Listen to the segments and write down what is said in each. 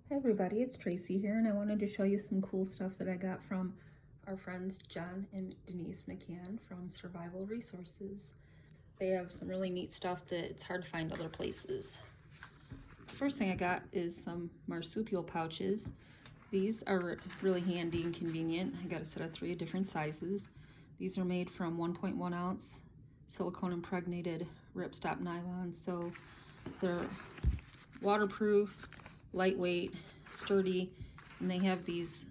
Hi everybody, it's Tracy here, and I wanted to show you some cool stuff that I got from our friends John and Denise McCann from Survival Resources. They have some really neat stuff that it's hard to find other places. The first thing I got is some marsupial pouches. These are really handy and convenient. I got a set of 3 different sizes. These are made from 1.1 ounce silicone impregnated ripstop nylon, so they're waterproof, lightweight, sturdy, and they have these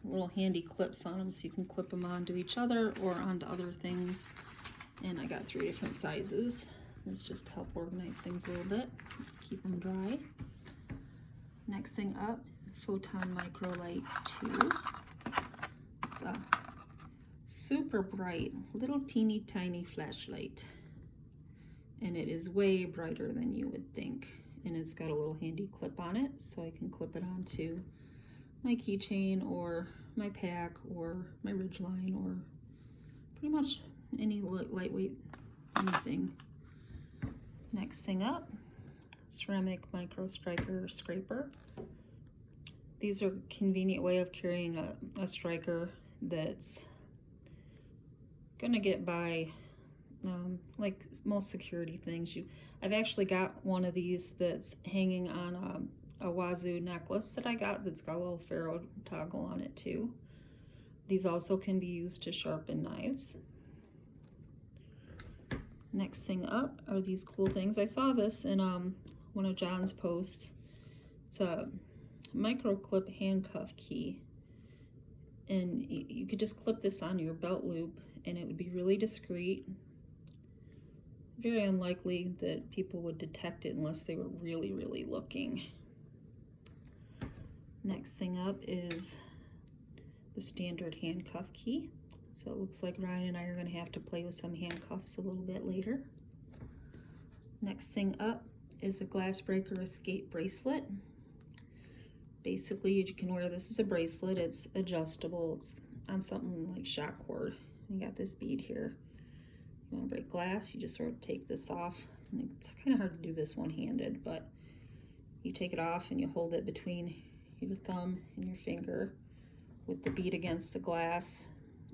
little handy clips on them so you can clip them onto each other or onto other things. And I got 3 different sizes. It's just to help organize things a little bit, keep them dry. Next thing up, Photon Microlight 2. It's a super bright, little teeny tiny flashlight, and it is way brighter than you would think. And it's got a little handy clip on it, so I can clip it onto my keychain or my pack or my ridgeline or pretty much any lightweight anything. Next thing up, ceramic micro striker scraper. These are a convenient way of carrying a striker that's gonna get by like most security things. I've actually got one of these that's hanging on a wazoo necklace that I got that's got a little ferro toggle on it too. These also can be used to sharpen knives. Next thing up are these cool things. I saw this in one of John's posts. It's a micro clip handcuff key, and you could just clip this on your belt loop and it would be really discreet. Very unlikely that people would detect it unless they were really, really looking. Next thing up is the standard handcuff key. So it looks like Ryan and I are going to have to play with some handcuffs a little bit later. Next thing up is a glass breaker escape bracelet. Basically, you can wear this as a bracelet. It's adjustable. It's on something like shock cord. You got this bead here. You want to break glass, you just sort of take this off. And it's kind of hard to do this one-handed, but you take it off and you hold it between your thumb and your finger with the bead against the glass,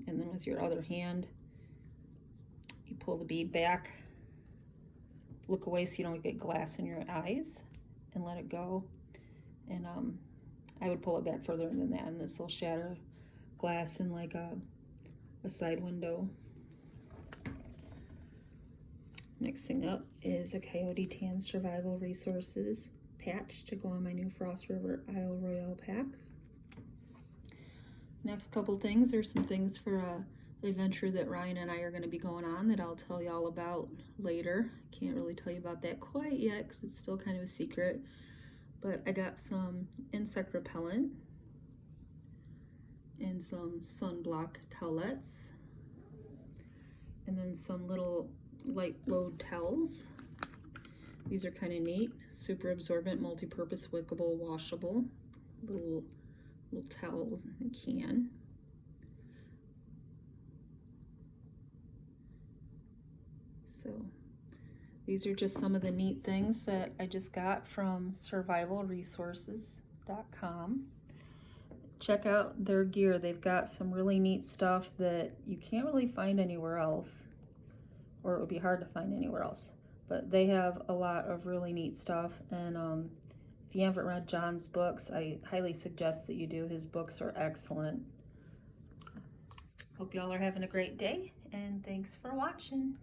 and then with your other hand you pull the bead back, look away so you don't get glass in your eyes, and let it go. And I would pull it back further than that, and this will shatter glass in like a side window. Next thing up is a Coyote Tan Survival Resources patch to go on my new Frost River Isle Royale pack. Next couple things are some things for a adventure that Ryan and I are going to be going on that I'll tell you all about later. Can't really tell you about that quite yet because it's still kind of a secret. But I got some insect repellent and some sunblock towelettes, and then some little light load towels. These are kind of neat, super absorbent, multi-purpose, wickable, washable little towels in a can. So these are just some of the neat things that I just got from survivalresources.com. Check out their gear. They've got some really neat stuff that you can't really find anywhere else, or it would be hard to find anywhere else. But they have a lot of really neat stuff, and if you haven't read John's books, I highly suggest that you do. His books are excellent. Hope y'all are having a great day, and thanks for watching.